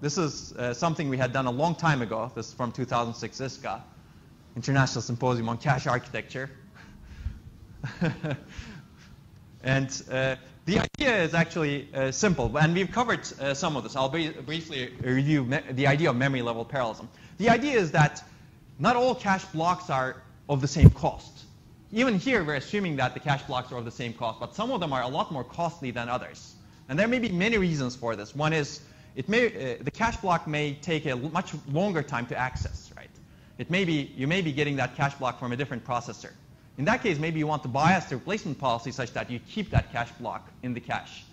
This is something we had done a long time ago. This is from 2006 ISCA, International Symposium on Cache Architecture. And the idea is actually simple, and we've covered some of this. I'll briefly review the idea of memory level parallelism. The idea is that not all cache blocks are of the same cost. Even here, we're assuming that the cache blocks are of the same cost, but some of them are a lot more costly than others. And there may be many reasons for this. One is the cache block may take a much longer time to access, right? You may be getting that cache block from a different processor. In that case, maybe you want to bias the replacement policy such that you keep that cache block in the cache.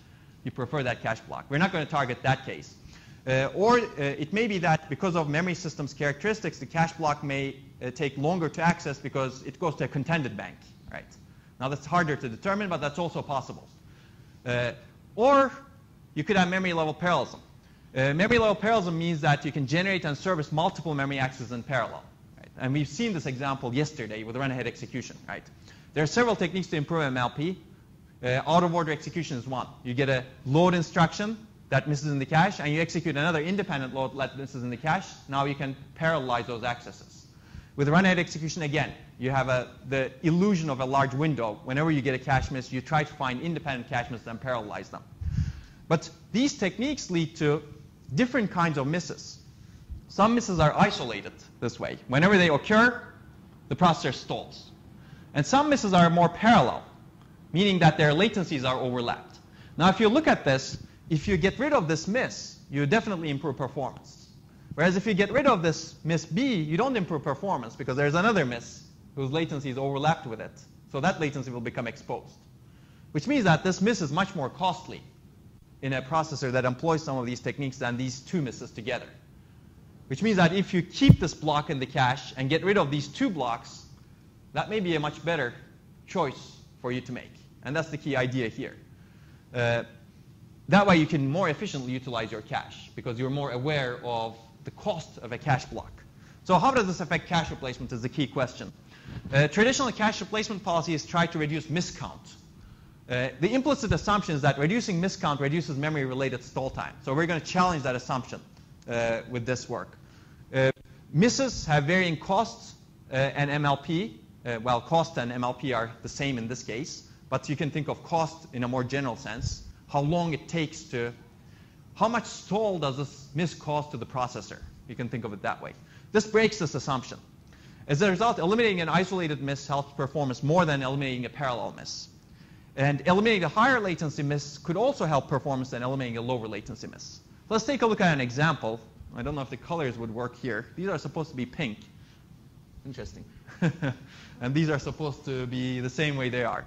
You prefer that cache block. We're not going to target that case. Or it may be that because of memory system's characteristics, the cache block may take longer to access because it goes to a contended bank, right? Now that's harder to determine, but that's also possible. Or you could have memory level parallelism. Memory level parallelism means that you can generate and service multiple memory accesses in parallel. Right? And we've seen this example yesterday with run-ahead execution. Right? There are several techniques to improve MLP. Out-of-order execution is one. You get a load instruction that misses in the cache, and you execute another independent load that misses in the cache. Now you can parallelize those accesses. With run-ahead execution, again, you have the illusion of a large window. Whenever you get a cache miss, you try to find independent cache misses and parallelize them. But these techniques lead to different kinds of misses. Some misses are isolated this way. Whenever they occur, the processor stalls. And some misses are more parallel, meaning that their latencies are overlapped. Now, if you look at this, if you get rid of this miss, you definitely improve performance. Whereas if you get rid of this miss B, you don't improve performance because there's another miss whose latency is overlapped with it. So that latency will become exposed. Which means that this miss is much more costly in a processor that employs some of these techniques than these two misses together. Which means that if you keep this block in the cache and get rid of these two blocks, that may be a much better choice for you to make. And that's the key idea here. That way you can more efficiently utilize your cache because you're more aware of the cost of a cache block. So how does this affect cache replacement is the key question. Traditional cache replacement policies try to reduce miscount. The implicit assumption is that reducing miscount reduces memory-related stall time. So we're going to challenge that assumption with this work. Misses have varying costs and MLP. Well, cost and MLP are the same in this case, but you can think of cost in a more general sense. How long it takes to, how much stall does this miss cost to the processor? You can think of it that way. This breaks this assumption. As a result, eliminating an isolated miss helps performance more than eliminating a parallel miss. And eliminating a higher latency miss could also help performance than eliminating a lower latency miss. Let's take a look at an example. I don't know if the colors would work here. These are supposed to be pink. Interesting. And these are supposed to be the same way they are.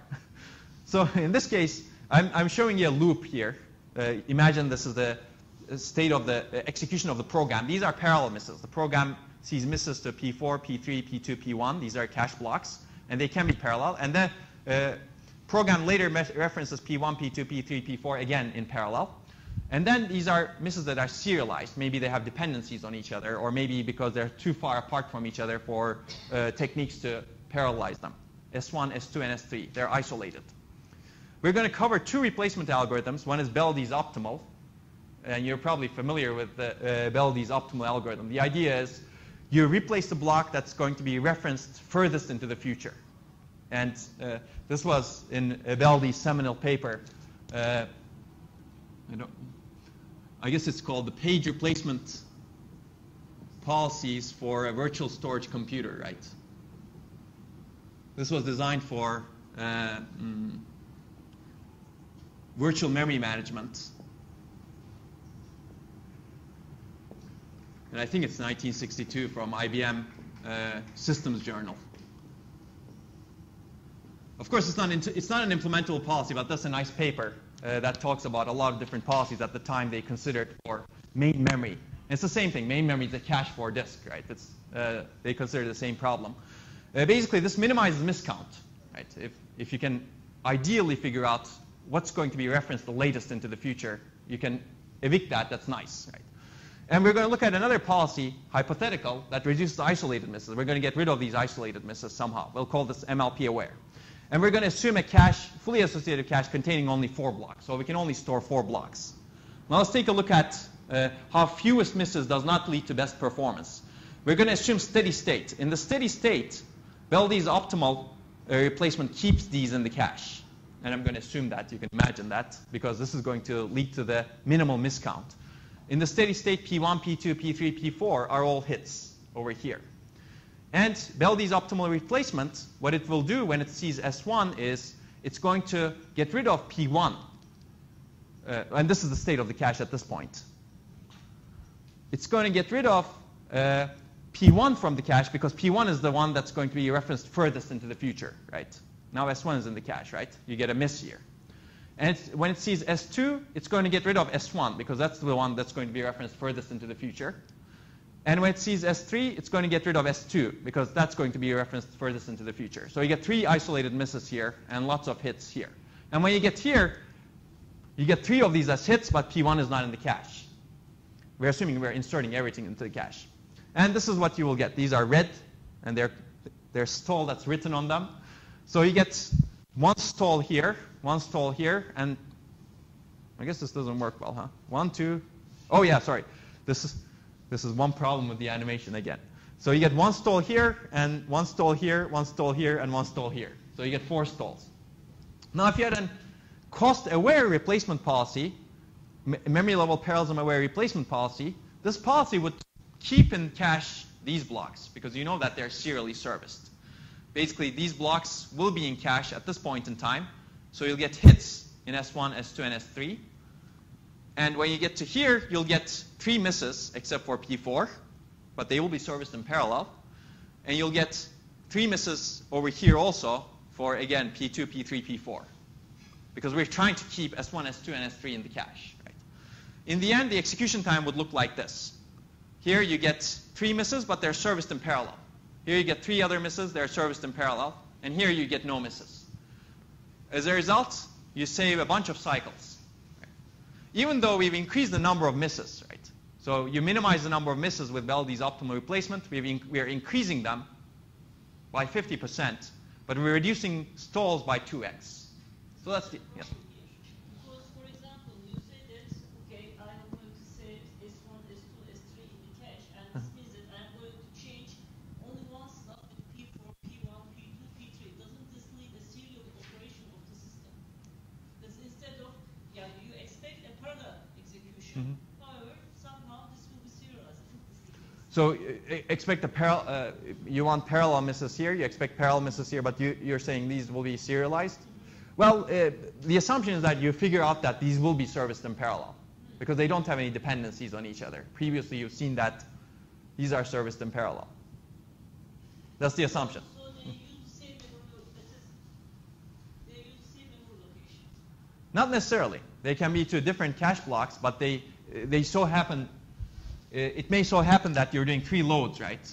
So in this case, I'm showing you a loop here. Imagine this is the state of the execution of the program. These are parallel misses. The program sees misses to P4, P3, P2, P1. These are cache blocks, and they can be parallel. And the program later references P1, P2, P3, P4, again in parallel. And then these are misses that are serialized. Maybe they have dependencies on each other, or maybe because they're too far apart from each other for techniques to parallelize them. S1, S2, and S3. They're isolated. We're going to cover two replacement algorithms. One is Bell-Dees optimal, and you're probably familiar with the Bell-Dees optimal algorithm. The idea is you replace the block that's going to be referenced furthest into the future. And this was in a Bell-Dees seminal paper. I guess it's called the page replacement policies for a virtual storage computer, right? This was designed for virtual memory management. And I think it's 1962 from IBM Systems Journal. Of course, it's not an implementable policy, but that's a nice paper that talks about a lot of different policies at the time they considered for main memory. And it's the same thing. Main memory is a cache for disk, right? They consider the same problem. Basically, this minimizes miscount, right? If you can ideally figure out what's going to be referenced the latest into the future, you can evict that. That's nice, right? And we're going to look at another policy, hypothetical, that reduces isolated misses. We're going to get rid of these isolated misses somehow. We'll call this MLP aware. And we're going to assume a cache, fully associated cache containing only 4 blocks. So we can only store 4 blocks. Now let's take a look at how fewest misses does not lead to best performance. We're going to assume steady state. In the steady state, Beldy's optimal replacement keeps these in the cache. And I'm going to assume that. You can imagine that, because this is going to lead to the minimal miscount. In the steady state, P1, P2, P3, P4 are all hits over here. And Beldy's optimal replacement, what it will do when it sees S1 is it's going to get rid of P1. And this is the state of the cache at this point. It's going to get rid of P1 from the cache, because P1 is the one that's going to be referenced furthest into the future, right? Now S1 is in the cache, right? You get a miss here. And when it sees S2, it's going to get rid of S1, because that's the one that's going to be referenced furthest into the future. And when it sees S3, it's going to get rid of S2, because that's going to be referenced furthest into the future. So you get 3 isolated misses here and lots of hits here. And when you get here, you get 3 of these as hits, but P1 is not in the cache. We're assuming we're inserting everything into the cache. And this is what you will get. These are red, and they're stall that's written on them. So you get 1 stall here, 1 stall here, and I guess this doesn't work well, huh? 1, 2. Oh yeah, sorry. This is one problem with the animation again. So you get 1 stall here, and 1 stall here, 1 stall here, and 1 stall here. So you get 4 stalls. Now if you had a cost-aware replacement policy, memory level parallelism-aware replacement policy, this policy would keep in cache these blocks, because you know that they're serially serviced. Basically, these blocks will be in cache at this point in time, so you'll get hits in S1, S2, and S3. And when you get to here, you'll get 3 misses, except for P4, but they will be serviced in parallel. And you'll get 3 misses over here also for, again, P2, P3, P4, because we're trying to keep S1, S2, and S3 in the cache. Right? In the end, the execution time would look like this. Here you get 3 misses, but they're serviced in parallel. Here you get 3 other misses, they're serviced in parallel. And here you get no misses. As a result, you save a bunch of cycles. Right? Even though we've increased the number of misses, right? So you minimize the number of misses with Beldy's optimal replacement. We are increasing them by 50%, but we're reducing stalls by 2x. So that's the, yeah. Because, for example, you say that, okay, I'm going to save S1, S2, S3 in the cache, and this means that I'm going to change only one slot with P4, P1, P2, P3. Doesn't this need a serial operation of the system? Because instead of, yeah, you expect a parallel execution. However, somehow this will be serialized. Isn't this the case? So expect a parallel. You want parallel misses here. You expect parallel misses here, but you're saying these will be serialized. Well, the assumption is that you figure out that these will be serviced in parallel, because they don't have any dependencies on each other. Previously, you've seen that these are serviced in parallel. That's the assumption. So they use the same memory, they use the same memory locations. Not necessarily. They can be to different cache blocks, but they so happen. It may so happen that you're doing 3 loads, right?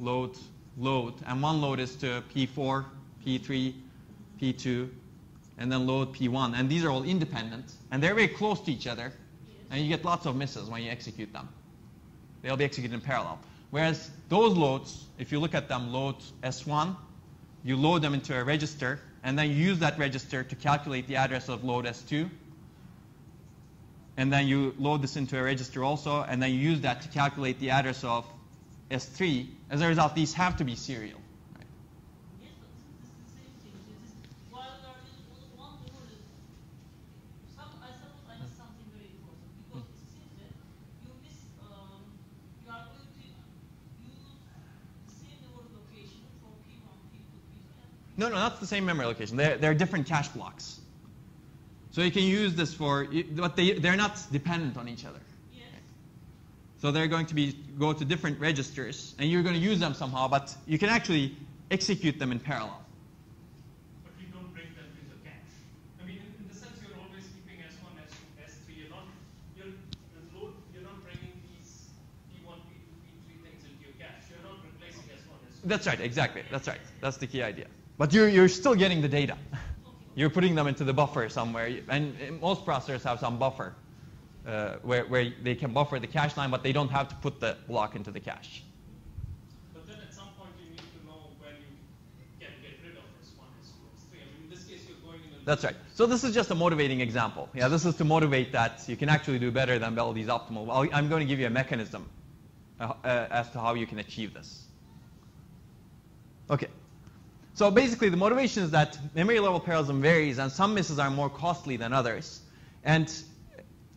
Load, load, and one load is to P4, P3, P2, and then load P1. And these are all independent, and they're very close to each other, and you get lots of misses when you execute them. They'll be executed in parallel. Whereas those loads, if you look at them, load S1, you load them into a register, and then you use that register to calculate the address of load S2. And then you load this into a register also, and then you use that to calculate the address of S3. As a result, these have to be serial. Yes, but this is the same thing. It is, while you are using only one memory, I suppose I missed something very important, because it seems that you are going to use the same memory location for P1, P2, P3. No, that's the same memory location. They're different cache blocks. So you can use this for, but they're not dependent on each other. Yes. So they're going to go to different registers, and you're going to use them somehow, but you can actually execute them in parallel. But you don't bring them to the cache. I mean, in the sense you're always keeping S1, S2, S3. You're not bringing these P1, P2, P3 things into your cache. You're not replacing S1, S2. That's right, exactly. That's right. That's the key idea. But you're still getting the data. You're putting them into the buffer somewhere, and most processors have some buffer where they can buffer the cache line, but they don't have to put the block into the cache. But then at some point you need to know when you can get rid of S1, S2, S3. I mean, in this case you're going in a That's right. So this is just a motivating example. Yeah, this is to motivate that you can actually do better than Beldy's optimal. Well, I'm going to give you a mechanism as to how you can achieve this. Okay. So basically, the motivation is that memory level parallelism varies, and some misses are more costly than others. And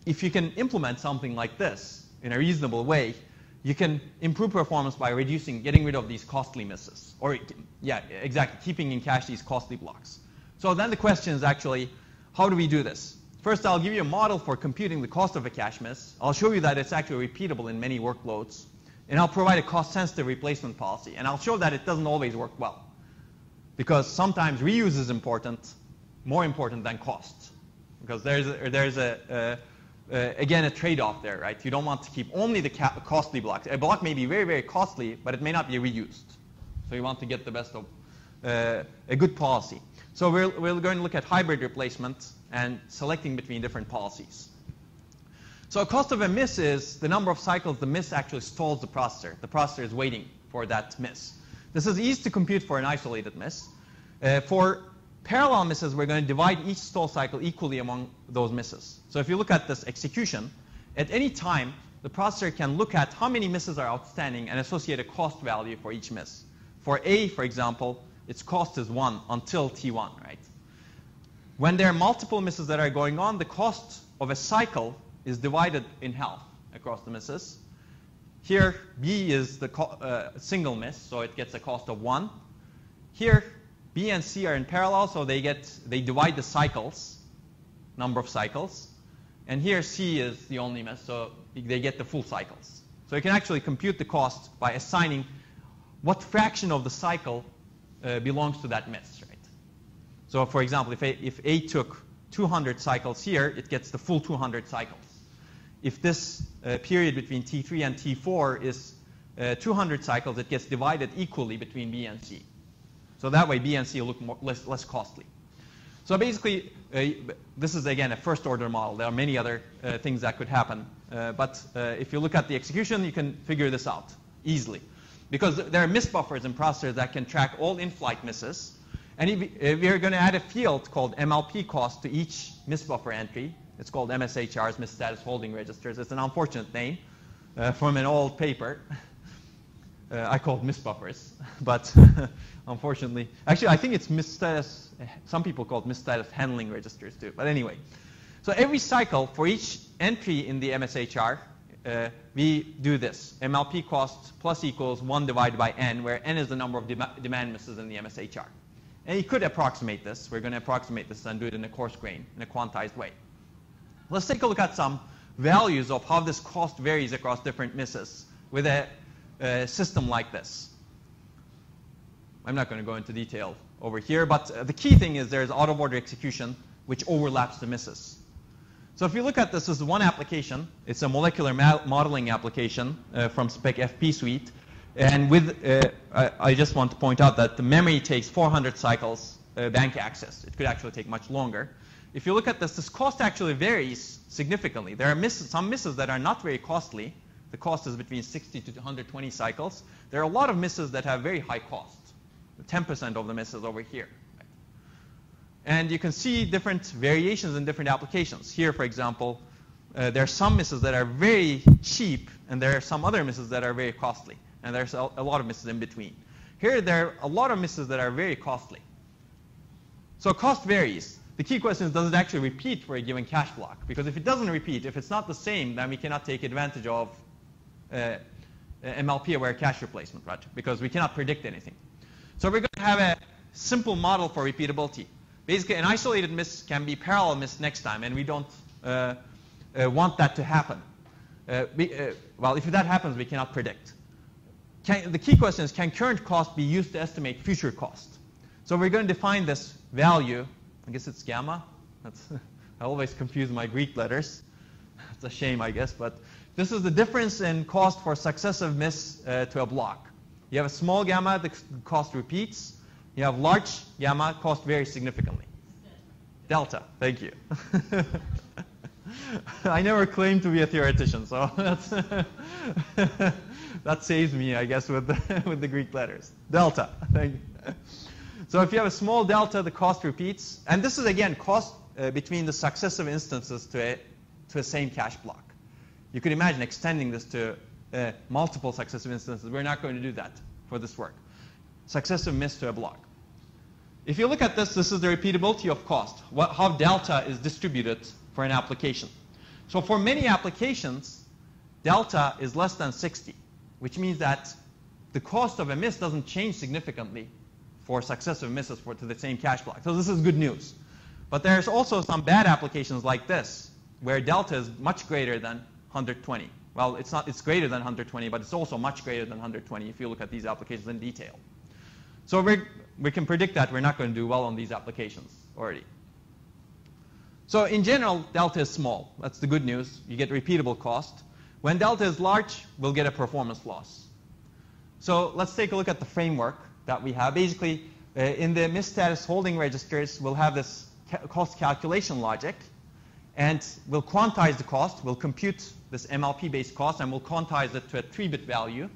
if you can implement something like this in a reasonable way, you can improve performance by getting rid of these costly misses. Or, yeah, exactly, keeping in cache these costly blocks. So then the question is actually, how do we do this? First, I'll give you a model for computing the cost of a cache miss. I'll show you that it's actually repeatable in many workloads. And I'll provide a cost-sensitive replacement policy. And I'll show that it doesn't always work well. Because sometimes reuse is important, more important than cost. Because there's again, a trade-off there, right? You don't want to keep only the costly blocks. A block may be very, very costly, but it may not be reused. So you want to get the best of a good policy. So we're going to look at hybrid replacement and selecting between different policies. So a cost of a miss is the number of cycles the miss actually stalls the processor. The processor is waiting for that miss. This is easy to compute for an isolated miss. For parallel misses, we're going to divide each stall cycle equally among those misses. So if you look at this execution, at any time, the processor can look at how many misses are outstanding and associate a cost value for each miss. For A, for example, its cost is 1 until T1, right? When there are multiple misses that are going on, the cost of a cycle is divided in half across the misses. Here, B is the single miss, so it gets a cost of 1. Here, B and C are in parallel, so they divide the cycles, number of cycles. And here, C is the only miss, so they get the full cycles. So you can actually compute the cost by assigning what fraction of the cycle belongs to that miss, right? So for example, if A took 200 cycles here, it gets the full 200 cycles. If this period between T3 and T4 is 200 cycles, it gets divided equally between B and C. So that way B and C look less costly. So basically, this is again a first order model. There are many other things that could happen. But if you look at the execution, you can figure this out easily. Because there are miss buffers in processors that can track all in-flight misses. And we're going to add a field called MLP cost to each miss buffer entry. It's called MSHRs, miss status holding registers. It's an unfortunate name from an old paper. I call it miss buffers, but unfortunately, actually I think it's miss status, some people call it miss status handling registers too, but anyway. So every cycle for each entry in the MSHR, we do this. MLP cost plus equals 1 divided by n, where n is the number of demand misses in the MSHR. And you could approximate this. We're going to approximate this and do it in a coarse grain, in a quantized way. Let's take a look at some values of how this cost varies across different misses with a system like this. I'm not going to go into detail over here, but the key thing is there's out-of-order execution, which overlaps the misses. So if you look at this is one application. It's a molecular modeling application from Spec FP Suite. And with, I just want to point out that the memory takes 400 cycles bank access. It could actually take much longer. If you look at this cost actually varies significantly. There are some misses that are not very costly. The cost is between 60 to 120 cycles. There are a lot of misses that have very high cost. 10% of the misses over here. Right? And you can see different variations in different applications. Here, for example, there are some misses that are very cheap, and there are some other misses that are very costly. And there's a lot of misses in between. Here, there are a lot of misses that are very costly. So cost varies. The key question is, does it actually repeat for a given cache block? Because if it doesn't repeat, if it's not the same, then we cannot take advantage of MLP-aware cache replacement, right? Because we cannot predict anything. So we're going to have a simple model for repeatability. Basically, an isolated miss can be parallel miss next time, and we don't want that to happen. Well, if that happens, we cannot predict. The key question is, can current cost be used to estimate future cost? So we're going to define this value. I guess it's gamma. I always confuse my Greek letters. It's a shame, I guess, but this is the difference in cost for successive miss to a block. You have a small gamma, the cost repeats. You have large gamma, cost varies significantly. Delta, thank you. I never claimed to be a theoretician, so that's that saves me, I guess, with the Greek letters. Delta, thank you. So if you have a small delta, the cost repeats. And this is, again, cost between the successive instances to a same cache block. You could imagine extending this to multiple successive instances. We're not going to do that for this work. Successive miss to a block. If you look at this, this is the repeatability of cost, how delta is distributed for an application. So for many applications, delta is less than 60, which means that the cost of a miss doesn't change significantly for successive misses to the same cache block. So this is good news. But there's also some bad applications like this, where delta is much greater than 120. Well, it's greater than 120, but it's also much greater than 120 if you look at these applications in detail. So we can predict that we're not going to do well on these applications already. So in general, delta is small. That's the good news. You get repeatable cost. When delta is large, we'll get a performance loss. So let's take a look at the framework that we have. Basically, in the miss status holding registers, we'll have this cost calculation logic. And we'll quantize the cost. We'll compute this MLP-based cost, and we'll quantize it to a 3-bit value.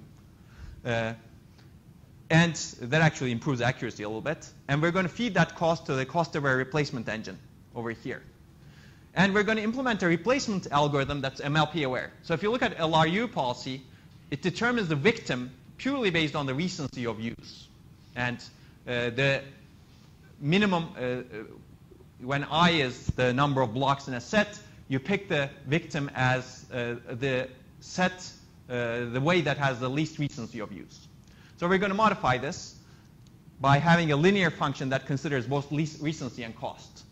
And that actually improves accuracy a little bit. And we're going to feed that cost to the cost-aware replacement engine over here. And we're going to implement a replacement algorithm that's MLP-aware. So if you look at LRU policy, it determines the victim purely based on the recency of use. And the minimum, when I is the number of blocks in a set, you pick the victim as the set, the way that has the least recency of use. So we're going to modify this by having a linear function that considers both recency and cost.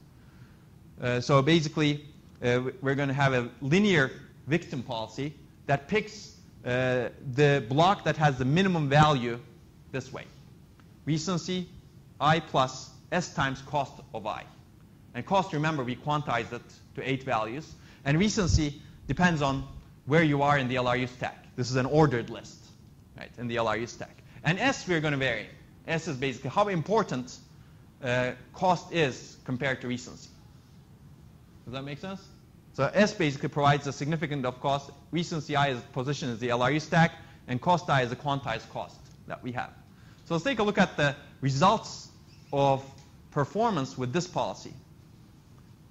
So basically, we're going to have a linear victim policy that picks the block that has the minimum value this way. Recency, I plus S times cost of I. And cost, remember, we quantized it to 8 values. And recency depends on where you are in the LRU stack. This is an ordered list, right, in the LRU stack. And S, we're going to vary. S is basically how important cost is compared to recency. Does that make sense? So S basically provides a significant of cost. Recency I is position is the LRU stack, and cost I is the quantized cost that we have. So let's take a look at the results of performance with this policy.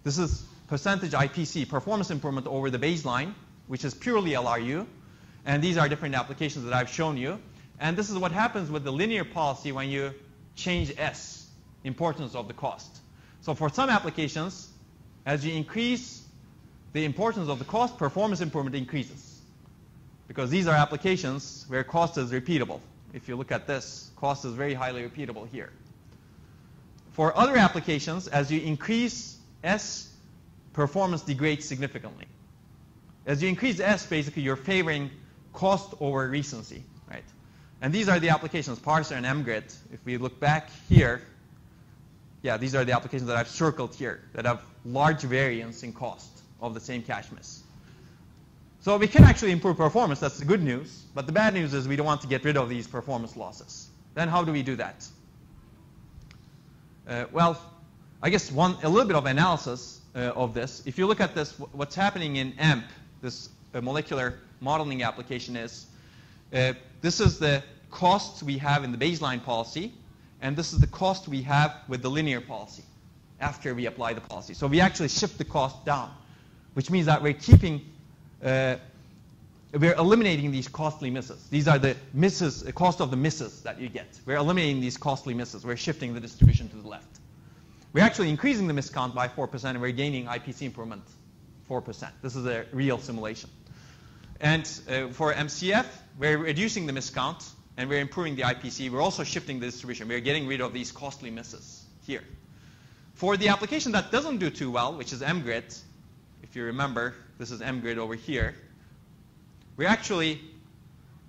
This is percentage IPC, performance improvement over the baseline, which is purely LRU. And these are different applications that I've shown you. And this is what happens with the linear policy when you change S, importance of the cost. So for some applications, as you increase the importance of the cost, performance improvement increases. Because these are applications where cost is repeatable. If you look at this, cost is very highly repeatable here. For other applications, as you increase S, performance degrades significantly. As you increase S, basically you're favoring cost over recency, right? And these are the applications, parser and mgrid. If we look back here, yeah, these are the applications that I've circled here that have large variance in cost of the same cache miss. So we can actually improve performance. That's the good news. But the bad news is we don't want to get rid of these performance losses. Then how do we do that? Well, I guess a little bit of analysis of this. If you look at this, what's happening in AMP, this molecular modeling application is, this is the cost we have in the baseline policy, and this is the cost we have with the linear policy after we apply the policy. So we actually shift the cost down, which means that we're keeping, we're eliminating these costly misses. These are the misses, the cost of the misses that you get. We're eliminating these costly misses. We're shifting the distribution to the left. We're actually increasing the miss count by 4%, and we're gaining IPC improvement 4%. This is a real simulation. And for MCF, we're reducing the miss count, and we're improving the IPC. We're also shifting the distribution. We're getting rid of these costly misses here. For the application that doesn't do too well, which is mgrid, if you remember, this is mgrid over here, we're actually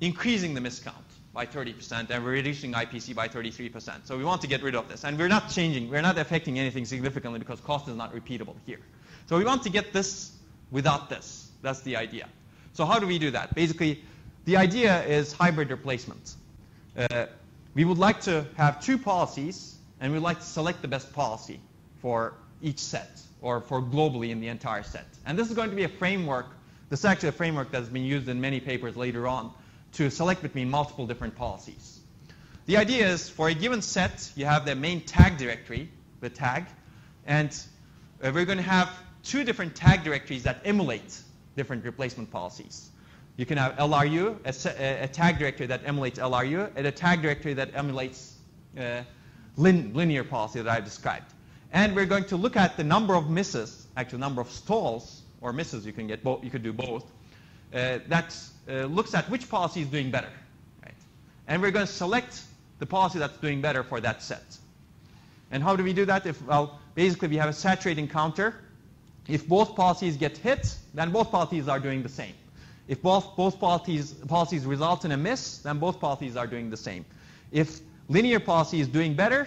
increasing the miss count by 30%, and we're reducing IPC by 33%. So we want to get rid of this. And we're not changing, we're not affecting anything significantly because cost is not repeatable here. So we want to get this without this. That's the idea. So how do we do that? Basically, the idea is hybrid replacement. We would like to have 2 policies, and we'd like to select the best policy for each set, or for globally in the entire set. And this is going to be a framework. This is actually a framework that's been used in many papers later on to select between multiple different policies. The idea is for a given set, you have the main tag directory, the tag, and we're going to have two different tag directories that emulate different replacement policies. You can have LRU, a tag directory that emulates LRU, and a tag directory that emulates linear policy that I've described. And we're going to look at the number of misses, actually number of stalls, or misses you can get, you could do both, that looks at which policy is doing better. Right? And we're going to select the policy that's doing better for that set. And how do we do that? Well, basically we have a saturating counter. If both policies get hit, then both policies are doing the same. If both policies result in a miss, then both policies are doing the same. If linear policy is doing better,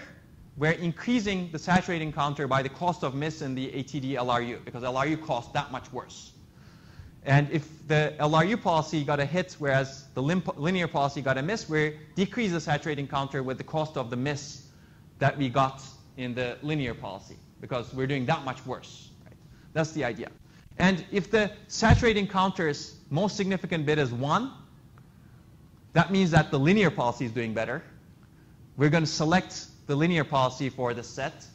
we're increasing the saturating counter by the cost of miss in the ATD LRU, because LRU costs that much worse. And if the LRU policy got a hit, whereas the linear policy got a miss, we decrease the saturating counter with the cost of the miss that we got in the linear policy, because we're doing that much worse. Right? That's the idea. And if the saturating counter's most significant bit is 1, that means that the linear policy is doing better. We're going to select the linear policy for the set.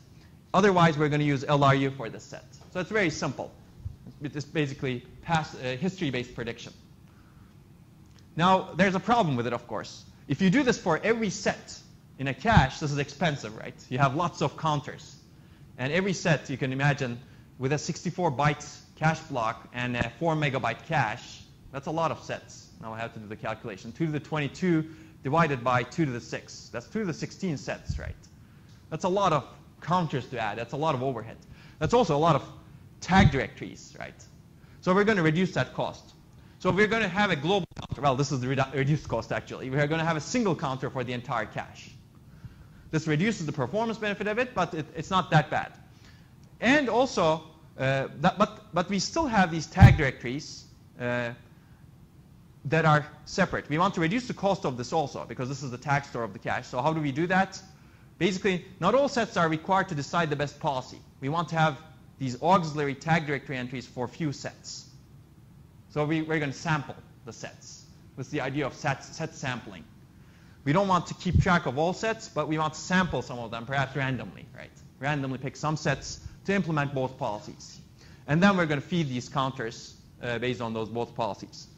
Otherwise, we're going to use LRU for the set. So it's very simple. It's basically history-based prediction. Now, there's a problem with it, of course. If you do this for every set in a cache, this is expensive, right? You have lots of counters. And every set, you can imagine, with a 64-byte cache block and a 4-megabyte cache, that's a lot of sets. Now I have to do the calculation. 2 to the 22 divided by 2 to the 6. That's 2 to the 16 sets, right? That's a lot of counters to add. That's a lot of overhead. That's also a lot of tag directories, right? So we're going to reduce that cost. So we're going to have a global counter. Well, this is the reduced cost, actually. We're going to have a single counter for the entire cache. This reduces the performance benefit of it, but it's not that bad. And also, but we still have these tag directories that are separate. We want to reduce the cost of this also, because this is the tag store of the cache. So how do we do that? Basically, not all sets are required to decide the best policy. We want to have these auxiliary tag directory entries for few sets. So we're going to sample the sets. That's the idea of set sampling. We don't want to keep track of all sets, but we want to sample some of them, perhaps randomly, right? Randomly pick some sets to implement both policies. And then we're going to feed these counters based on those both policies.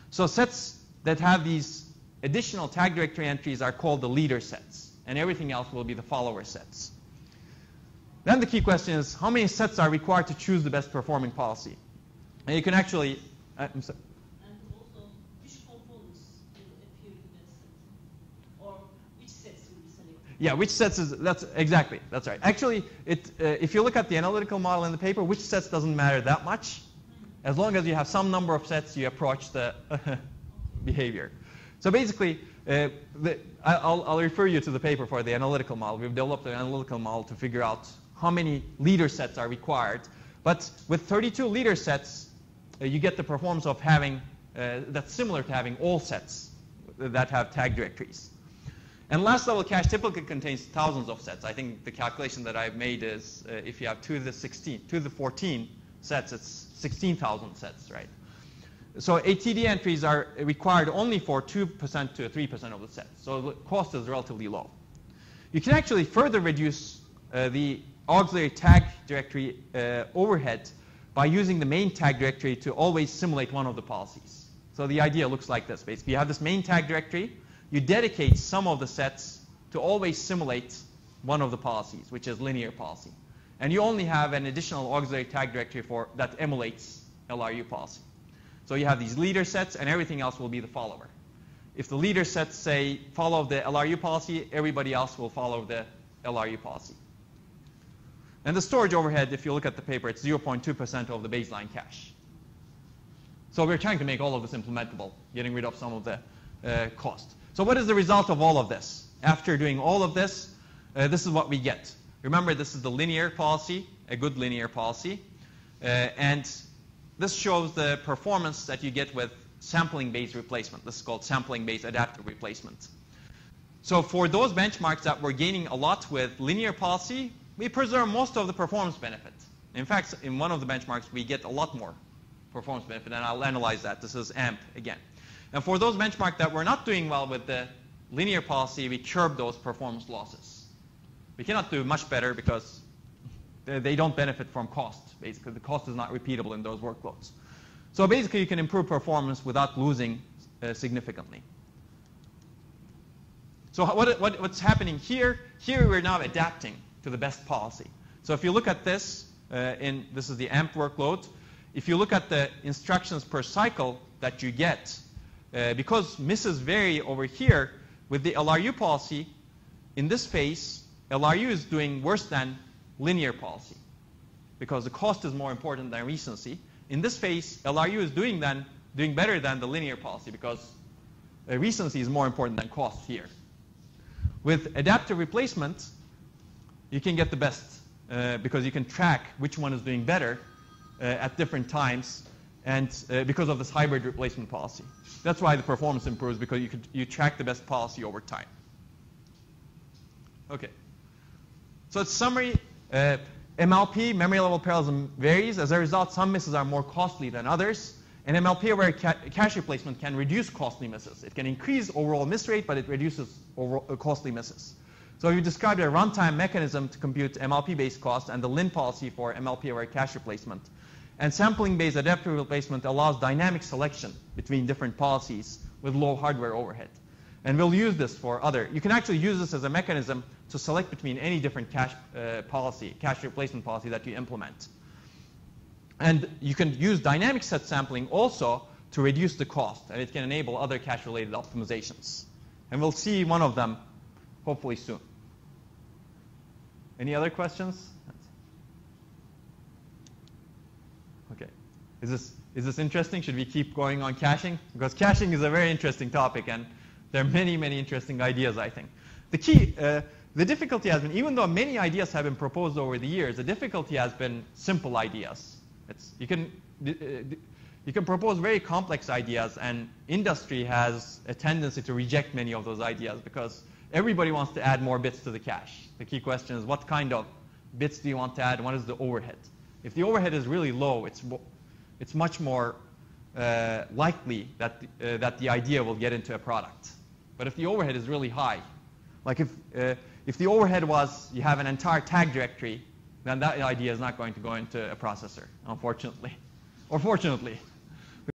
So sets that have these additional tag directory entries are called the leader sets, and everything else will be the follower sets. Then the key question is, how many sets are required to choose the best performing policy? And you can actually, I'm sorry. And also, which components will appear in that set? Or which sets will be selected? Yeah, which sets is, that's right. Actually, if you look at the analytical model in the paper, which sets doesn't matter that much. As long as you have some number of sets, you approach the behavior. So basically, I'll refer you to the paper for the analytical model. We've developed an analytical model to figure out how many leader sets are required. But with 32 leader sets, you get the performance of having, that's similar to having all sets that have tag directories. And last level cache typically contains thousands of sets. I think the calculation that I've made is if you have 2 to the 14 sets, it's 16,000 sets, right? So ATD entries are required only for 2% to 3% of the sets. So the cost is relatively low. You can actually further reduce the auxiliary tag directory overhead by using the main tag directory to always simulate one of the policies. So the idea looks like this. Basically, you have this main tag directory. You dedicate some of the sets to always simulate one of the policies, which is linear policy. And you only have an additional auxiliary tag directory that emulates LRU policy. So you have these leader sets, and everything else will be the follower. If the leader sets say follow the LRU policy, everybody else will follow the LRU policy. And the storage overhead, if you look at the paper, it's 0.2% of the baseline cache. So we're trying to make all of this implementable, getting rid of some of the cost. So what is the result of all of this? After doing all of this, this is what we get. Remember, this is the linear policy, a good linear policy. And this shows the performance that you get with sampling-based replacement. This is called sampling-based adaptive replacement. So for those benchmarks that we're gaining a lot with linear policy, we preserve most of the performance benefit. In fact, in one of the benchmarks, we get a lot more performance benefit, and I'll analyze that. This is AMP again. And for those benchmarks that we're not doing well with the linear policy, we curb those performance losses. We cannot do much better because they don't benefit from cost. Basically, the cost is not repeatable in those workloads. So basically, you can improve performance without losing significantly. So what's happening here? Here we're now adapting to the best policy. So if you look at this, this is the AMP workload. If you look at the instructions per cycle that you get, because misses vary over here, with the LRU policy, in this phase, LRU is doing worse than linear policy because the cost is more important than recency. In this phase, LRU is doing better than the linear policy because recency is more important than cost here. With adaptive replacement, you can get the best because you can track which one is doing better at different times, and because of this hybrid replacement policy. That's why the performance improves, because you track the best policy over time. Okay. So it's summary. MLP, memory level parallelism, varies. As a result, some misses are more costly than others. And MLP where cache replacement can reduce costly misses. It can increase overall miss rate, but it reduces overall costly misses. So we described a runtime mechanism to compute MLP-based cost and the LIN policy for MLP-aware cache replacement. And sampling-based adaptive replacement allows dynamic selection between different policies with low hardware overhead. And we'll use this for other. You can actually use this as a mechanism to select between any different cache replacement policy that you implement. And you can use dynamic set sampling also to reduce the cost, and it can enable other cache-related optimizations. And we'll see one of them hopefully soon. Any other questions? Okay. Is this interesting? Should we keep going on caching? Because caching is a very interesting topic, and there are many, many interesting ideas, I think. The key, the difficulty has been, even though many ideas have been proposed over the years, the difficulty has been simple ideas. You can propose very complex ideas, and industry has a tendency to reject many of those ideas because everybody wants to add more bits to the cache. The key question is, what kind of bits do you want to add, and what is the overhead? If the overhead is really low, it's much more likely that the idea will get into a product. But if the overhead is really high, like if the overhead was you have an entire tag directory, then that idea is not going to go into a processor, unfortunately. Or fortunately.